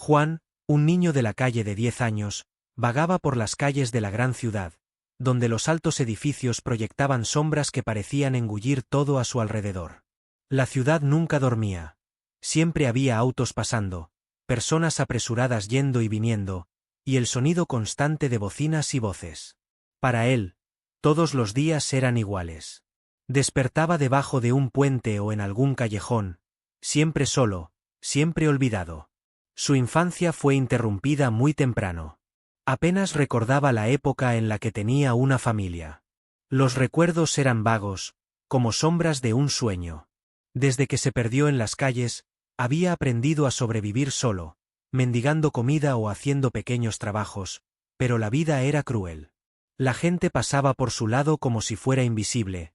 Juan, un niño de la calle de 10 años, vagaba por las calles de la gran ciudad, donde los altos edificios proyectaban sombras que parecían engullir todo a su alrededor. La ciudad nunca dormía. Siempre había autos pasando, personas apresuradas yendo y viniendo, y el sonido constante de bocinas y voces. Para él, todos los días eran iguales. Despertaba debajo de un puente o en algún callejón, siempre solo, siempre olvidado. Su infancia fue interrumpida muy temprano. Apenas recordaba la época en la que tenía una familia. Los recuerdos eran vagos, como sombras de un sueño. Desde que se perdió en las calles, había aprendido a sobrevivir solo, mendigando comida o haciendo pequeños trabajos, pero la vida era cruel. La gente pasaba por su lado como si fuera invisible,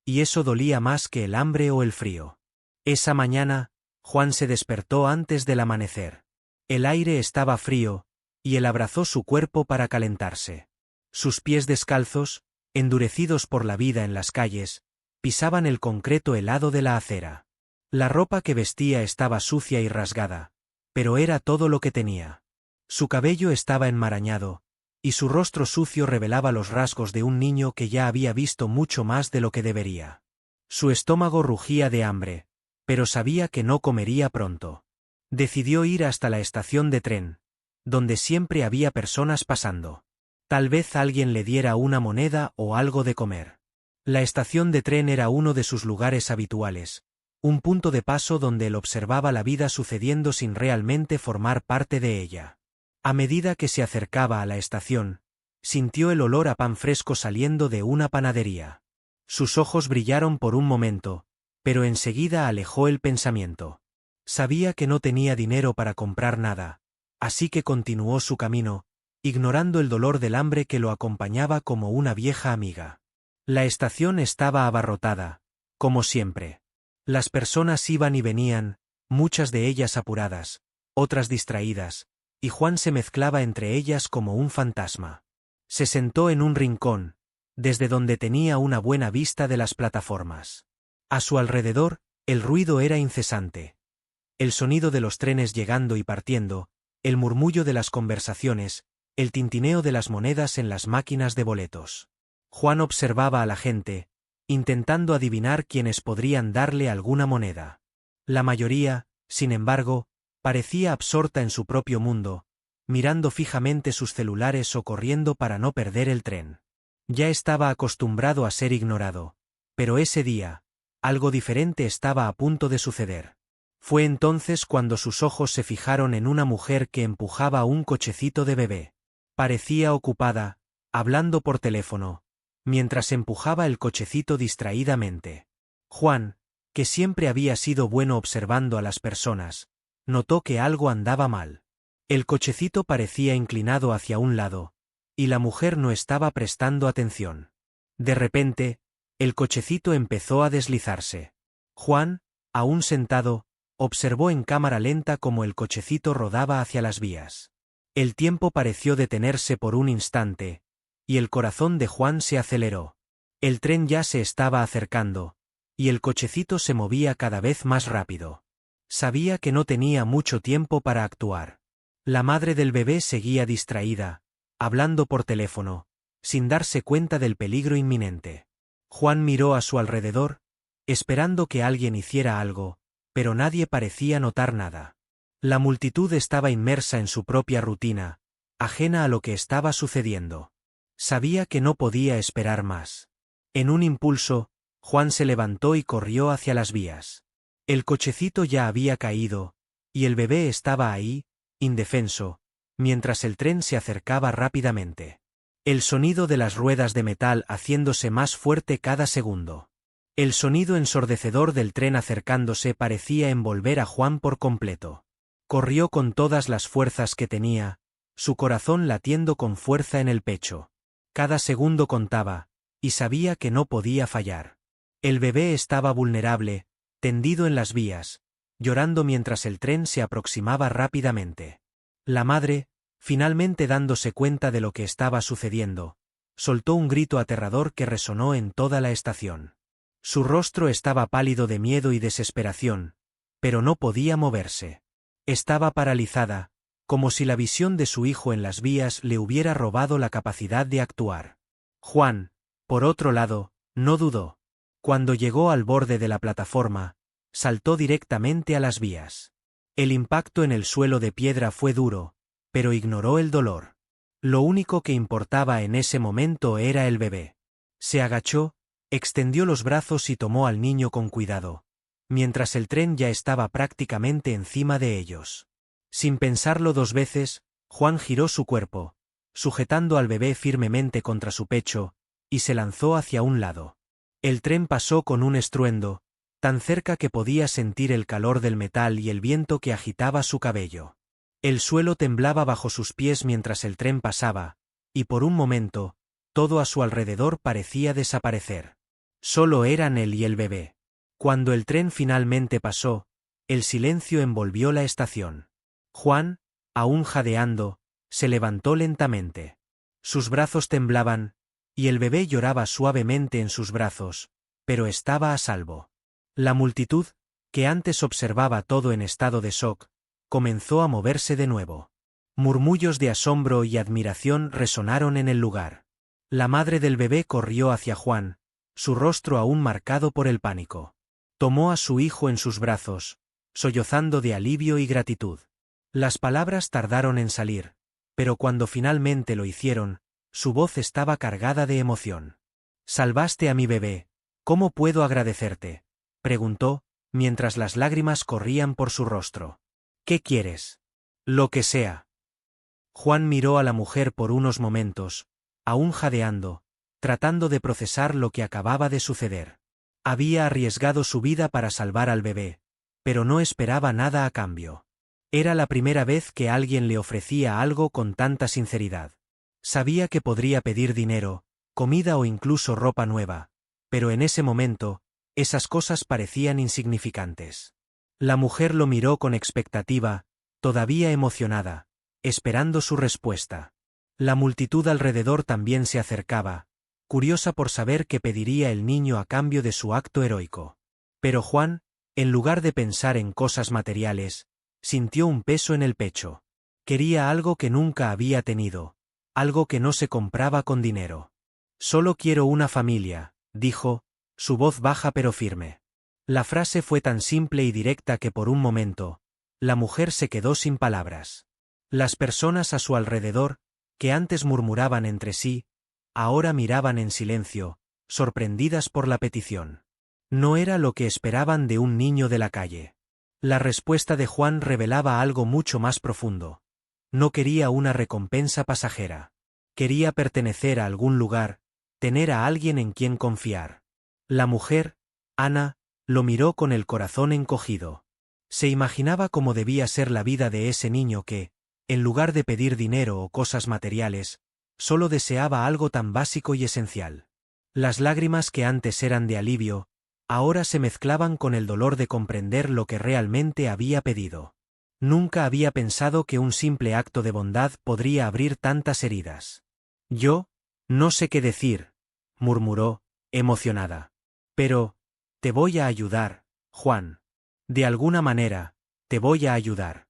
y eso dolía más que el hambre o el frío. Esa mañana, Juan se despertó antes del amanecer. El aire estaba frío, y él abrazó su cuerpo para calentarse. Sus pies descalzos, endurecidos por la vida en las calles, pisaban el concreto helado de la acera. La ropa que vestía estaba sucia y rasgada, pero era todo lo que tenía. Su cabello estaba enmarañado, y su rostro sucio revelaba los rasgos de un niño que ya había visto mucho más de lo que debería. Su estómago rugía de hambre, pero sabía que no comería pronto. Decidió ir hasta la estación de tren, donde siempre había personas pasando. Tal vez alguien le diera una moneda o algo de comer. La estación de tren era uno de sus lugares habituales, un punto de paso donde él observaba la vida sucediendo sin realmente formar parte de ella. A medida que se acercaba a la estación, sintió el olor a pan fresco saliendo de una panadería. Sus ojos brillaron por un momento, pero enseguida alejó el pensamiento. Sabía que no tenía dinero para comprar nada, así que continuó su camino, ignorando el dolor del hambre que lo acompañaba como una vieja amiga. La estación estaba abarrotada, como siempre. Las personas iban y venían, muchas de ellas apuradas, otras distraídas, y Juan se mezclaba entre ellas como un fantasma. Se sentó en un rincón, desde donde tenía una buena vista de las plataformas. A su alrededor, el ruido era incesante. El sonido de los trenes llegando y partiendo, el murmullo de las conversaciones, el tintineo de las monedas en las máquinas de boletos. Juan observaba a la gente, intentando adivinar quiénes podrían darle alguna moneda. La mayoría, sin embargo, parecía absorta en su propio mundo, mirando fijamente sus celulares o corriendo para no perder el tren. Ya estaba acostumbrado a ser ignorado, pero ese día, algo diferente estaba a punto de suceder. Fue entonces cuando sus ojos se fijaron en una mujer que empujaba un cochecito de bebé. Parecía ocupada, hablando por teléfono, mientras empujaba el cochecito distraídamente. Juan, que siempre había sido bueno observando a las personas, notó que algo andaba mal. El cochecito parecía inclinado hacia un lado, y la mujer no estaba prestando atención. De repente, el cochecito empezó a deslizarse. Juan, aún sentado, observó en cámara lenta cómo el cochecito rodaba hacia las vías. El tiempo pareció detenerse por un instante, y el corazón de Juan se aceleró. El tren ya se estaba acercando, y el cochecito se movía cada vez más rápido. Sabía que no tenía mucho tiempo para actuar. La madre del bebé seguía distraída, hablando por teléfono, sin darse cuenta del peligro inminente. Juan miró a su alrededor, esperando que alguien hiciera algo, pero nadie parecía notar nada. La multitud estaba inmersa en su propia rutina, ajena a lo que estaba sucediendo. Sabía que no podía esperar más. En un impulso, Juan se levantó y corrió hacia las vías. El cochecito ya había caído, y el bebé estaba ahí, indefenso, mientras el tren se acercaba rápidamente. El sonido de las ruedas de metal haciéndose más fuerte cada segundo. El sonido ensordecedor del tren acercándose parecía envolver a Juan por completo. Corrió con todas las fuerzas que tenía, su corazón latiendo con fuerza en el pecho. Cada segundo contaba, y sabía que no podía fallar. El bebé estaba vulnerable, tendido en las vías, llorando mientras el tren se aproximaba rápidamente. La madre, finalmente dándose cuenta de lo que estaba sucediendo, soltó un grito aterrador que resonó en toda la estación. Su rostro estaba pálido de miedo y desesperación, pero no podía moverse. Estaba paralizada, como si la visión de su hijo en las vías le hubiera robado la capacidad de actuar. Juan, por otro lado, no dudó. Cuando llegó al borde de la plataforma, saltó directamente a las vías. El impacto en el suelo de piedra fue duro, pero ignoró el dolor. Lo único que importaba en ese momento era el bebé. Se agachó, extendió los brazos y tomó al niño con cuidado, mientras el tren ya estaba prácticamente encima de ellos. Sin pensarlo dos veces, Juan giró su cuerpo, sujetando al bebé firmemente contra su pecho, y se lanzó hacia un lado. El tren pasó con un estruendo, tan cerca que podía sentir el calor del metal y el viento que agitaba su cabello. El suelo temblaba bajo sus pies mientras el tren pasaba, y por un momento, todo a su alrededor parecía desaparecer. Solo eran él y el bebé. Cuando el tren finalmente pasó, el silencio envolvió la estación. Juan, aún jadeando, se levantó lentamente. Sus brazos temblaban, y el bebé lloraba suavemente en sus brazos, pero estaba a salvo. La multitud, que antes observaba todo en estado de shock, comenzó a moverse de nuevo. Murmullos de asombro y admiración resonaron en el lugar. La madre del bebé corrió hacia Juan, su rostro aún marcado por el pánico. Tomó a su hijo en sus brazos, sollozando de alivio y gratitud. Las palabras tardaron en salir, pero cuando finalmente lo hicieron, su voz estaba cargada de emoción. «Salvaste a mi bebé, ¿cómo puedo agradecerte?», preguntó, mientras las lágrimas corrían por su rostro. «¿Qué quieres?». «Lo que sea». Juan miró a la mujer por unos momentos, aún jadeando, tratando de procesar lo que acababa de suceder. Había arriesgado su vida para salvar al bebé, pero no esperaba nada a cambio. Era la primera vez que alguien le ofrecía algo con tanta sinceridad. Sabía que podría pedir dinero, comida o incluso ropa nueva, pero en ese momento, esas cosas parecían insignificantes. La mujer lo miró con expectativa, todavía emocionada, esperando su respuesta. La multitud alrededor también se acercaba, curiosa por saber qué pediría el niño a cambio de su acto heroico. Pero Juan, en lugar de pensar en cosas materiales, sintió un peso en el pecho. Quería algo que nunca había tenido, algo que no se compraba con dinero. «Solo quiero una familia», dijo, su voz baja pero firme. La frase fue tan simple y directa que por un momento, la mujer se quedó sin palabras. Las personas a su alrededor, que antes murmuraban entre sí, ahora miraban en silencio, sorprendidas por la petición. No era lo que esperaban de un niño de la calle. La respuesta de Juan revelaba algo mucho más profundo. No quería una recompensa pasajera. Quería pertenecer a algún lugar, tener a alguien en quien confiar. La mujer, Ana, lo miró con el corazón encogido. Se imaginaba cómo debía ser la vida de ese niño que, en lugar de pedir dinero o cosas materiales, solo deseaba algo tan básico y esencial. Las lágrimas que antes eran de alivio, ahora se mezclaban con el dolor de comprender lo que realmente había pedido. Nunca había pensado que un simple acto de bondad podría abrir tantas heridas. «Yo, no sé qué decir», murmuró, emocionada. «Pero, te voy a ayudar, Juan. De alguna manera, te voy a ayudar».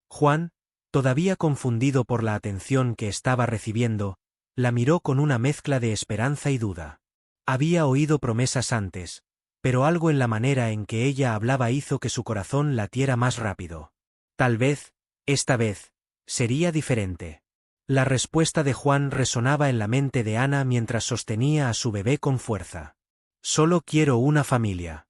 Juan, todavía confundido por la atención que estaba recibiendo, la miró con una mezcla de esperanza y duda. Había oído promesas antes, pero algo en la manera en que ella hablaba hizo que su corazón latiera más rápido. Tal vez, esta vez, sería diferente. La respuesta de Juan resonaba en la mente de Ana mientras sostenía a su bebé con fuerza. «Solo quiero una familia».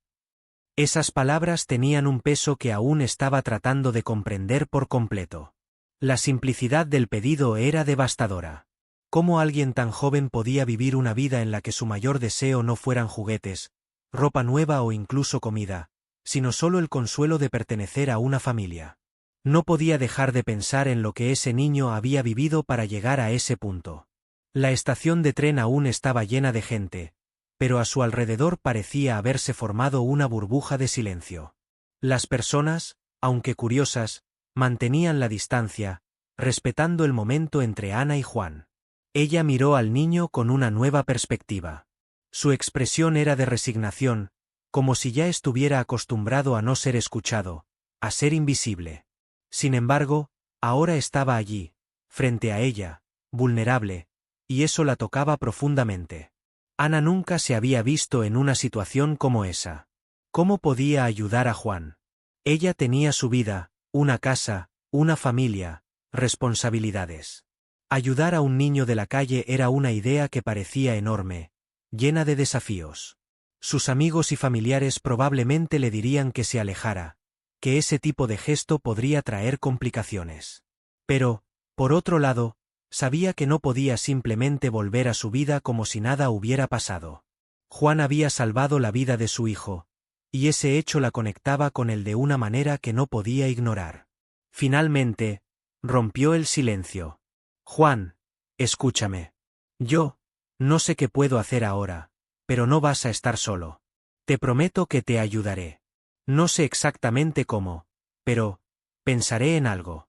Esas palabras tenían un peso que aún estaba tratando de comprender por completo. La simplicidad del pedido era devastadora. ¿Cómo alguien tan joven podía vivir una vida en la que su mayor deseo no fueran juguetes, ropa nueva o incluso comida, sino solo el consuelo de pertenecer a una familia? No podía dejar de pensar en lo que ese niño había vivido para llegar a ese punto. La estación de tren aún estaba llena de gente, pero a su alrededor parecía haberse formado una burbuja de silencio. Las personas, aunque curiosas, mantenían la distancia, respetando el momento entre Ana y Juan. Ella miró al niño con una nueva perspectiva. Su expresión era de resignación, como si ya estuviera acostumbrado a no ser escuchado, a ser invisible. Sin embargo, Ahora estaba allí, frente a ella, vulnerable, y eso la tocaba profundamente. Ana nunca se había visto en una situación como esa. ¿Cómo podía ayudar a Juan? Ella tenía su vida, una casa, una familia, responsabilidades. Ayudar a un niño de la calle era una idea que parecía enorme, llena de desafíos. Sus amigos y familiares probablemente le dirían que se alejara, que ese tipo de gesto podría traer complicaciones. Pero, por otro lado, sabía que no podía simplemente volver a su vida como si nada hubiera pasado. Juan había salvado la vida de su hijo, y ese hecho la conectaba con él de una manera que no podía ignorar. Finalmente, rompió el silencio. Juan, escúchame. Yo, no sé qué puedo hacer ahora, pero no vas a estar solo. Te prometo que te ayudaré. No sé exactamente cómo, pero pensaré en algo.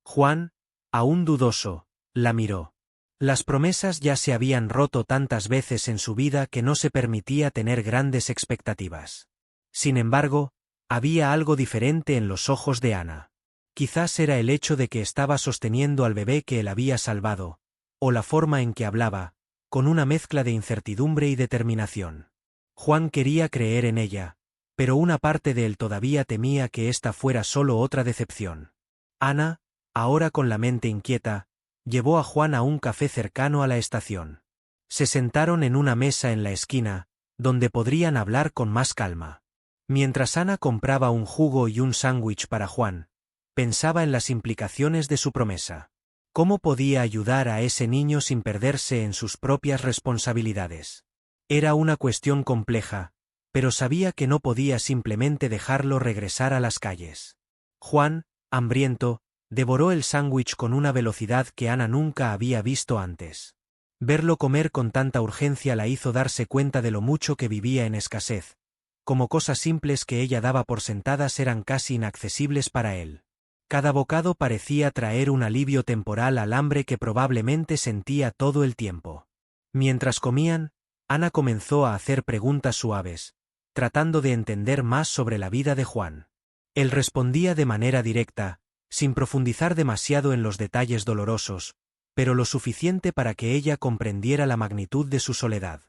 Juan, aún dudoso, la miró. Las promesas ya se habían roto tantas veces en su vida que no se permitía tener grandes expectativas. Sin embargo, había algo diferente en los ojos de Ana. Quizás era el hecho de que estaba sosteniendo al bebé que él había salvado, o la forma en que hablaba, con una mezcla de incertidumbre y determinación. Juan quería creer en ella, pero una parte de él todavía temía que esta fuera solo otra decepción. Ana, ahora con la mente inquieta, llevó a Juan a un café cercano a la estación. Se sentaron en una mesa en la esquina, donde podrían hablar con más calma. Mientras Ana compraba un jugo y un sándwich para Juan, pensaba en las implicaciones de su promesa. ¿Cómo podía ayudar a ese niño sin perderse en sus propias responsabilidades? Era una cuestión compleja, pero sabía que no podía simplemente dejarlo regresar a las calles. Juan, hambriento, devoró el sándwich con una velocidad que Ana nunca había visto antes. Verlo comer con tanta urgencia la hizo darse cuenta de lo mucho que vivía en escasez, como cosas simples que ella daba por sentadas eran casi inaccesibles para él. Cada bocado parecía traer un alivio temporal al hambre que probablemente sentía todo el tiempo. Mientras comían, Ana comenzó a hacer preguntas suaves, tratando de entender más sobre la vida de Juan. Él respondía de manera directa, sin profundizar demasiado en los detalles dolorosos, pero lo suficiente para que ella comprendiera la magnitud de su soledad.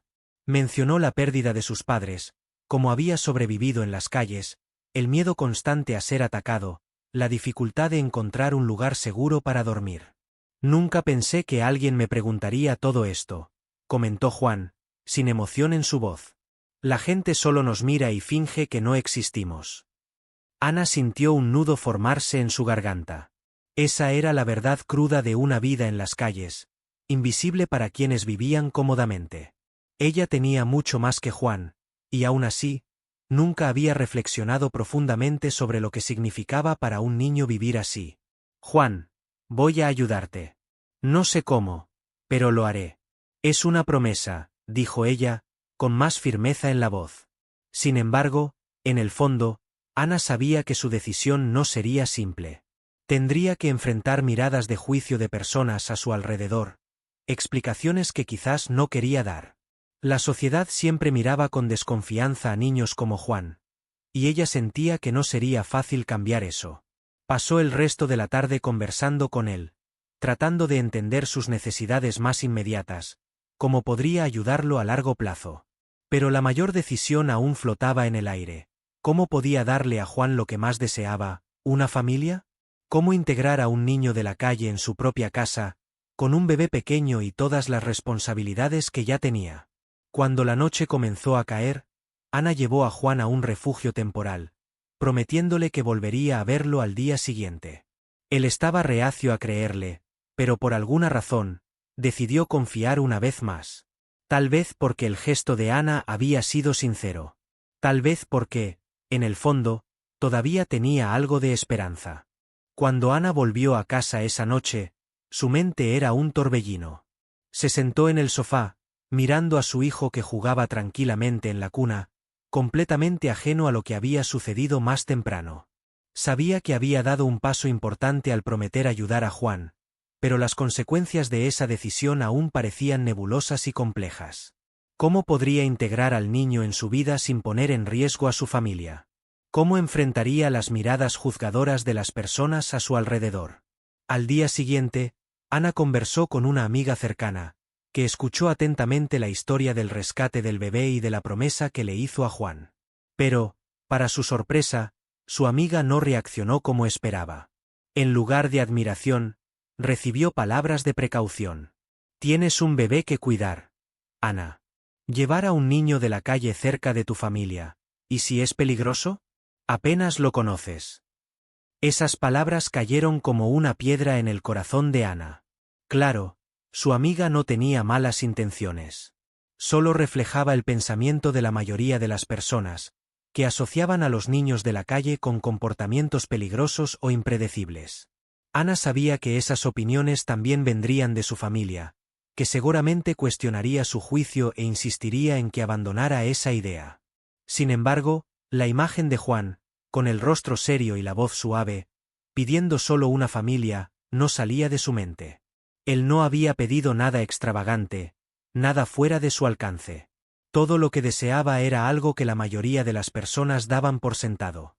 Mencionó la pérdida de sus padres, cómo había sobrevivido en las calles, el miedo constante a ser atacado, la dificultad de encontrar un lugar seguro para dormir. Nunca pensé que alguien me preguntaría todo esto, comentó Juan, sin emoción en su voz. La gente solo nos mira y finge que no existimos. Ana sintió un nudo formarse en su garganta. Esa era la verdad cruda de una vida en las calles, invisible para quienes vivían cómodamente. Ella tenía mucho más que Juan, y aún así, nunca había reflexionado profundamente sobre lo que significaba para un niño vivir así. Juan, voy a ayudarte. No sé cómo, pero lo haré. Es una promesa, dijo ella, con más firmeza en la voz. Sin embargo, en el fondo, Ana sabía que su decisión no sería simple. Tendría que enfrentar miradas de juicio de personas a su alrededor, explicaciones que quizás no quería dar. La sociedad siempre miraba con desconfianza a niños como Juan, y ella sentía que no sería fácil cambiar eso. Pasó el resto de la tarde conversando con él, tratando de entender sus necesidades más inmediatas, cómo podría ayudarlo a largo plazo. Pero la mayor decisión aún flotaba en el aire. ¿Cómo podía darle a Juan lo que más deseaba, una familia? ¿Cómo integrar a un niño de la calle en su propia casa, con un bebé pequeño y todas las responsabilidades que ya tenía? Cuando la noche comenzó a caer, Ana llevó a Juan a un refugio temporal, prometiéndole que volvería a verlo al día siguiente. Él estaba reacio a creerle, pero por alguna razón, decidió confiar una vez más. Tal vez porque el gesto de Ana había sido sincero. Tal vez porque, en el fondo, todavía tenía algo de esperanza. Cuando Ana volvió a casa esa noche, su mente era un torbellino. Se sentó en el sofá, mirando a su hijo que jugaba tranquilamente en la cuna, completamente ajeno a lo que había sucedido más temprano. Sabía que había dado un paso importante al prometer ayudar a Juan, pero las consecuencias de esa decisión aún parecían nebulosas y complejas. ¿Cómo podría integrar al niño en su vida sin poner en riesgo a su familia? ¿Cómo enfrentaría las miradas juzgadoras de las personas a su alrededor? Al día siguiente, Ana conversó con una amiga cercana, que escuchó atentamente la historia del rescate del bebé y de la promesa que le hizo a Juan. Pero, para su sorpresa, su amiga no reaccionó como esperaba. En lugar de admiración, recibió palabras de precaución. Tienes un bebé que cuidar, Ana. Llevar a un niño de la calle cerca de tu familia, ¿y si es peligroso? Apenas lo conoces. Esas palabras cayeron como una piedra en el corazón de Ana. Claro, su amiga no tenía malas intenciones. Solo reflejaba el pensamiento de la mayoría de las personas, que asociaban a los niños de la calle con comportamientos peligrosos o impredecibles. Ana sabía que esas opiniones también vendrían de su familia, que seguramente cuestionaría su juicio e insistiría en que abandonara esa idea. Sin embargo, la imagen de Juan, con el rostro serio y la voz suave, pidiendo solo una familia, no salía de su mente. Él no había pedido nada extravagante, nada fuera de su alcance. Todo lo que deseaba era algo que la mayoría de las personas daban por sentado.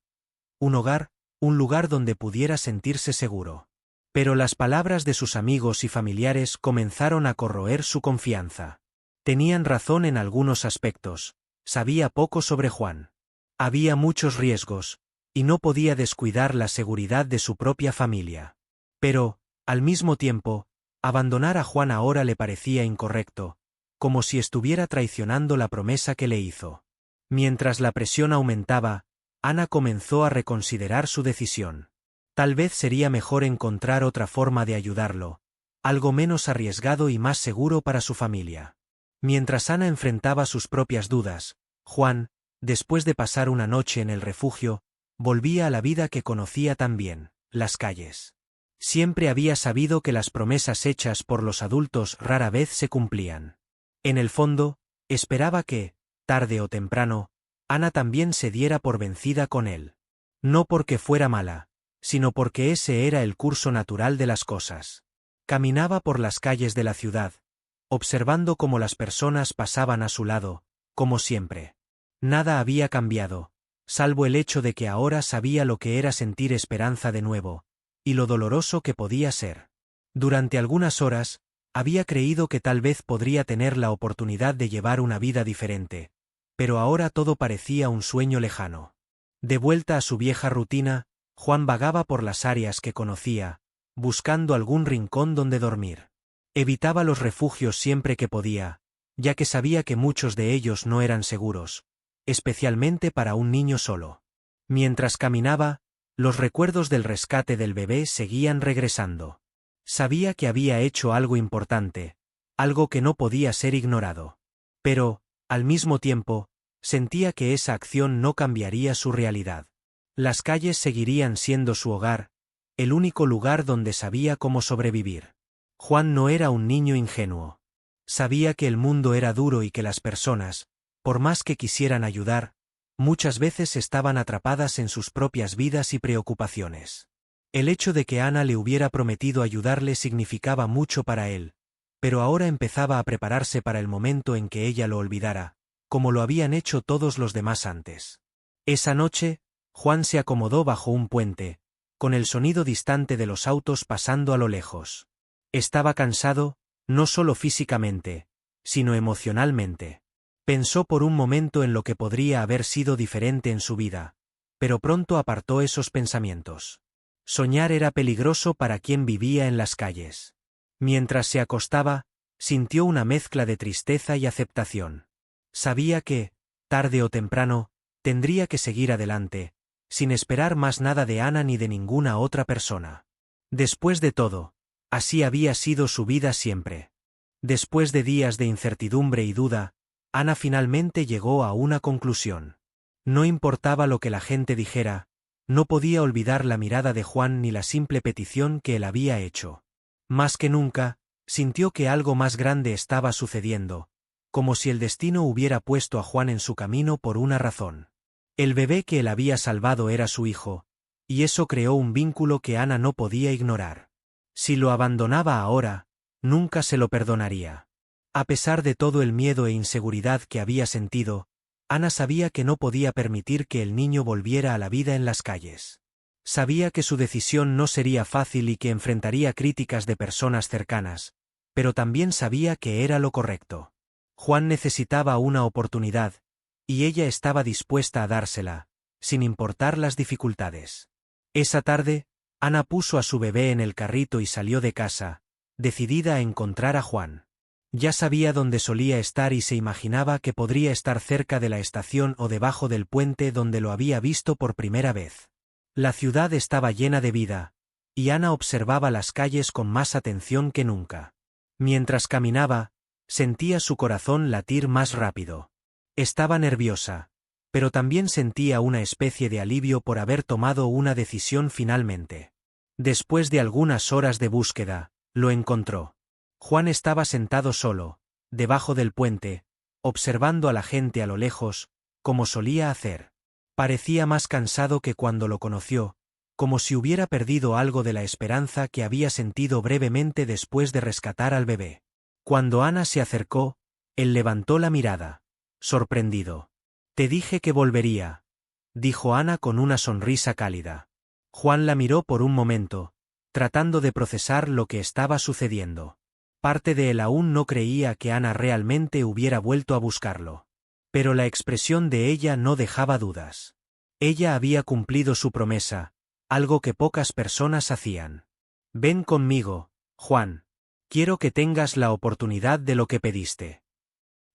Un hogar, un lugar donde pudiera sentirse seguro. Pero las palabras de sus amigos y familiares comenzaron a corroer su confianza. Tenían razón en algunos aspectos, sabía poco sobre Juan. Había muchos riesgos, y no podía descuidar la seguridad de su propia familia. Pero, al mismo tiempo, abandonar a Juan ahora le parecía incorrecto, como si estuviera traicionando la promesa que le hizo. Mientras la presión aumentaba, Ana comenzó a reconsiderar su decisión. Tal vez sería mejor encontrar otra forma de ayudarlo, algo menos arriesgado y más seguro para su familia. Mientras Ana enfrentaba sus propias dudas, Juan, después de pasar una noche en el refugio, volvía a la vida que conocía tan bien, las calles. Siempre había sabido que las promesas hechas por los adultos rara vez se cumplían. En el fondo, esperaba que, tarde o temprano, Ana también se diera por vencida con él. No porque fuera mala, sino porque ese era el curso natural de las cosas. Caminaba por las calles de la ciudad, observando cómo las personas pasaban a su lado, como siempre. Nada había cambiado, salvo el hecho de que ahora sabía lo que era sentir esperanza de nuevo, y lo doloroso que podía ser. Durante algunas horas, había creído que tal vez podría tener la oportunidad de llevar una vida diferente, pero ahora todo parecía un sueño lejano. De vuelta a su vieja rutina, Juan vagaba por las áreas que conocía, buscando algún rincón donde dormir. Evitaba los refugios siempre que podía, ya que sabía que muchos de ellos no eran seguros, especialmente para un niño solo. Mientras caminaba, los recuerdos del rescate del bebé seguían regresando. Sabía que había hecho algo importante, algo que no podía ser ignorado. Pero, al mismo tiempo, sentía que esa acción no cambiaría su realidad. Las calles seguirían siendo su hogar, el único lugar donde sabía cómo sobrevivir. Juan no era un niño ingenuo. Sabía que el mundo era duro y que las personas, por más que quisieran ayudar, muchas veces estaban atrapadas en sus propias vidas y preocupaciones. El hecho de que Ana le hubiera prometido ayudarle significaba mucho para él, pero ahora empezaba a prepararse para el momento en que ella lo olvidara, como lo habían hecho todos los demás antes. Esa noche, Juan se acomodó bajo un puente, con el sonido distante de los autos pasando a lo lejos. Estaba cansado, no solo físicamente, sino emocionalmente. Pensó por un momento en lo que podría haber sido diferente en su vida, pero pronto apartó esos pensamientos. Soñar era peligroso para quien vivía en las calles. Mientras se acostaba, sintió una mezcla de tristeza y aceptación. Sabía que, tarde o temprano, tendría que seguir adelante, sin esperar más nada de Ana ni de ninguna otra persona. Después de todo, así había sido su vida siempre. Después de días de incertidumbre y duda, Ana finalmente llegó a una conclusión. No importaba lo que la gente dijera, no podía olvidar la mirada de Juan ni la simple petición que él había hecho. Más que nunca, sintió que algo más grande estaba sucediendo, como si el destino hubiera puesto a Juan en su camino por una razón. El bebé que él había salvado era su hijo, y eso creó un vínculo que Ana no podía ignorar. Si lo abandonaba ahora, nunca se lo perdonaría. A pesar de todo el miedo e inseguridad que había sentido, Ana sabía que no podía permitir que el niño volviera a la vida en las calles. Sabía que su decisión no sería fácil y que enfrentaría críticas de personas cercanas, pero también sabía que era lo correcto. Juan necesitaba una oportunidad, y ella estaba dispuesta a dársela, sin importar las dificultades. Esa tarde, Ana puso a su bebé en el carrito y salió de casa, decidida a encontrar a Juan. Ya sabía dónde solía estar y se imaginaba que podría estar cerca de la estación o debajo del puente donde lo había visto por primera vez. La ciudad estaba llena de vida, y Ana observaba las calles con más atención que nunca. Mientras caminaba, sentía su corazón latir más rápido. Estaba nerviosa, pero también sentía una especie de alivio por haber tomado una decisión finalmente. Después de algunas horas de búsqueda, lo encontró. Juan estaba sentado solo, debajo del puente, observando a la gente a lo lejos, como solía hacer. Parecía más cansado que cuando lo conoció, como si hubiera perdido algo de la esperanza que había sentido brevemente después de rescatar al bebé. Cuando Ana se acercó, él levantó la mirada, sorprendido. «Te dije que volvería», dijo Ana con una sonrisa cálida. Juan la miró por un momento, tratando de procesar lo que estaba sucediendo. Parte de él aún no creía que Ana realmente hubiera vuelto a buscarlo. Pero la expresión de ella no dejaba dudas. Ella había cumplido su promesa, algo que pocas personas hacían. «Ven conmigo, Juan. Quiero que tengas la oportunidad de lo que pediste».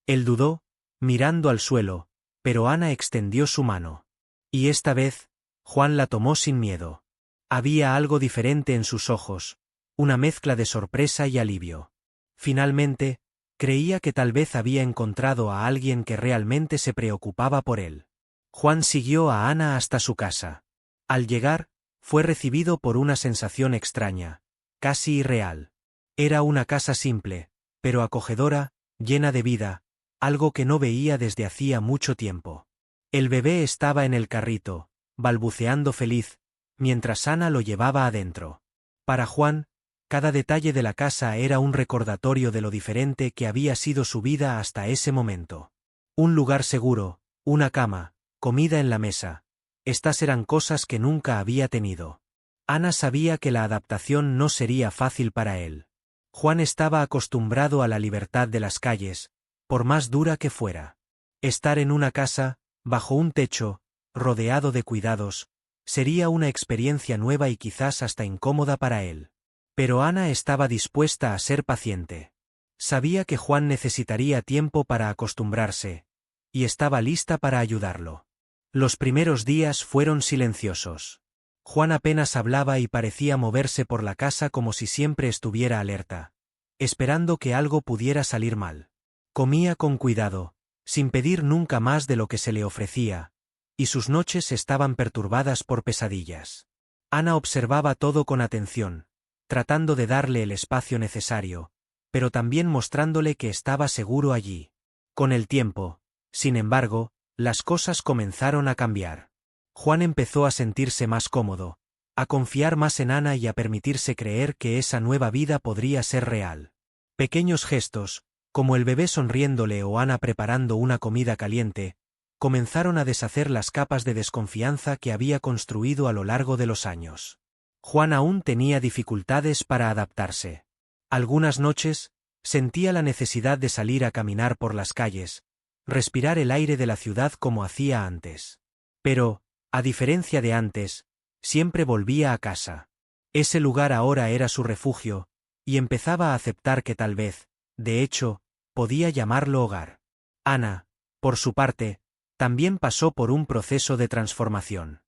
Él dudó, mirando al suelo, pero Ana extendió su mano. Y esta vez, Juan la tomó sin miedo. Había algo diferente en sus ojos, una mezcla de sorpresa y alivio. Finalmente, creía que tal vez había encontrado a alguien que realmente se preocupaba por él. Juan siguió a Ana hasta su casa. Al llegar, fue recibido por una sensación extraña, casi irreal. Era una casa simple, pero acogedora, llena de vida, algo que no veía desde hacía mucho tiempo. El bebé estaba en el carrito, balbuceando feliz, mientras Ana lo llevaba adentro. Para Juan, cada detalle de la casa era un recordatorio de lo diferente que había sido su vida hasta ese momento. Un lugar seguro, una cama, comida en la mesa. Estas eran cosas que nunca había tenido. Ana sabía que la adaptación no sería fácil para él. Juan estaba acostumbrado a la libertad de las calles, por más dura que fuera. Estar en una casa, bajo un techo, rodeado de cuidados, sería una experiencia nueva y quizás hasta incómoda para él. Pero Ana estaba dispuesta a ser paciente. Sabía que Juan necesitaría tiempo para acostumbrarse, y estaba lista para ayudarlo. Los primeros días fueron silenciosos. Juan apenas hablaba y parecía moverse por la casa como si siempre estuviera alerta, esperando que algo pudiera salir mal. Comía con cuidado, sin pedir nunca más de lo que se le ofrecía, y sus noches estaban perturbadas por pesadillas. Ana observaba todo con atención, tratando de darle el espacio necesario, pero también mostrándole que estaba seguro allí. Con el tiempo, sin embargo, las cosas comenzaron a cambiar. Juan empezó a sentirse más cómodo, a confiar más en Ana y a permitirse creer que esa nueva vida podría ser real. Pequeños gestos, como el bebé sonriéndole o Ana preparando una comida caliente, comenzaron a deshacer las capas de desconfianza que había construido a lo largo de los años. Juan aún tenía dificultades para adaptarse. Algunas noches, sentía la necesidad de salir a caminar por las calles, respirar el aire de la ciudad como hacía antes. Pero, a diferencia de antes, siempre volvía a casa. Ese lugar ahora era su refugio, y empezaba a aceptar que tal vez, de hecho, podía llamarlo hogar. Ana, por su parte, también pasó por un proceso de transformación.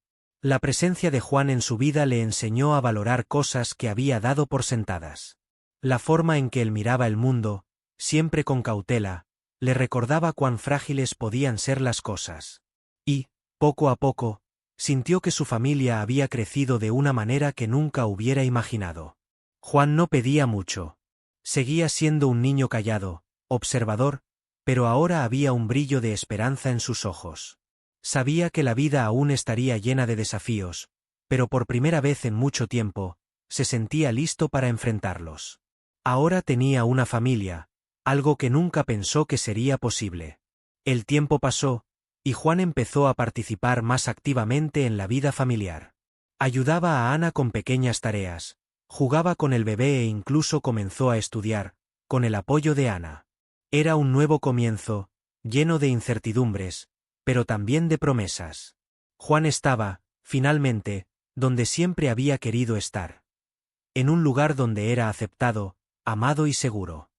La presencia de Juan en su vida le enseñó a valorar cosas que había dado por sentadas. La forma en que él miraba el mundo, siempre con cautela, le recordaba cuán frágiles podían ser las cosas. Y, poco a poco, sintió que su familia había crecido de una manera que nunca hubiera imaginado. Juan no pedía mucho. Seguía siendo un niño callado, observador, pero ahora había un brillo de esperanza en sus ojos. Sabía que la vida aún estaría llena de desafíos, pero por primera vez en mucho tiempo, se sentía listo para enfrentarlos. Ahora tenía una familia, algo que nunca pensó que sería posible. El tiempo pasó, y Juan empezó a participar más activamente en la vida familiar. Ayudaba a Ana con pequeñas tareas, jugaba con el bebé e incluso comenzó a estudiar, con el apoyo de Ana. Era un nuevo comienzo, lleno de incertidumbres, pero también de promesas. Juan estaba, finalmente, donde siempre había querido estar. En un lugar donde era aceptado, amado y seguro.